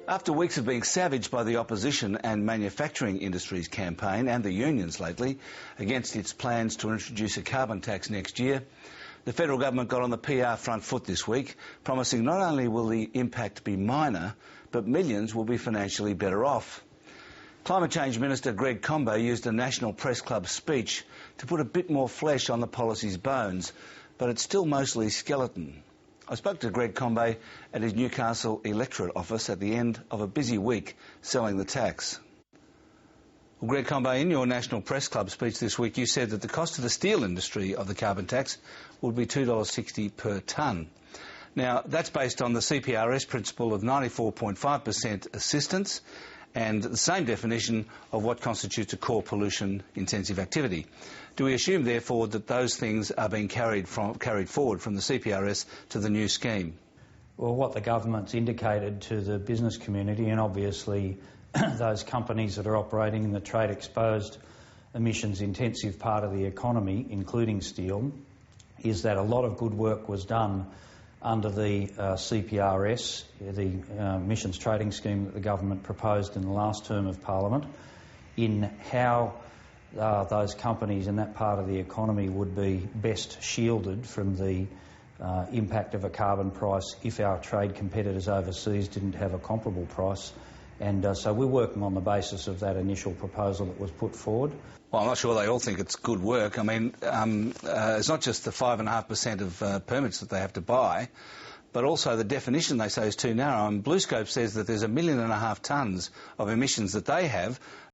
After weeks of being savaged by the opposition and manufacturing industries campaign and the unions lately against its plans to introduce a carbon tax next year, the federal government got on the PR front foot this week, promising not only will the impact be minor, but millions will be financially better off. Climate Change Minister Greg Combet used a National Press Club speech to put a bit more flesh on the policy's bones, but it's still mostly skeleton. I spoke to Greg Combet at his Newcastle electorate office at the end of a busy week selling the tax. Well, Greg Combet, in your National Press Club speech this week, you said that the cost to the steel industry of the carbon tax would be $2.60 per tonne. Now, that's based on the CPRS principle of 94.5% assistance and the same definition of what constitutes a core pollution-intensive activity. Do we assume, therefore, that those things are being carried forward from the CPRS to the new scheme? Well, what the government's indicated to the business community, and obviously those companies that are operating in the trade-exposed, emissions-intensive part of the economy, including steel, is that a lot of good work was done under the CPRS, the emissions trading scheme that the government proposed in the last term of Parliament, in how those companies in that part of the economy would be best shielded from the impact of a carbon price if our trade competitors overseas didn't have a comparable price. And so we're working on the basis of that initial proposal that was put forward. Well, I'm not sure they all think it's good work. I mean, it's not just the 5.5% of permits that they have to buy, but also the definition they say is too narrow. And BlueScope says that there's 1.5 million tonnes of emissions that they have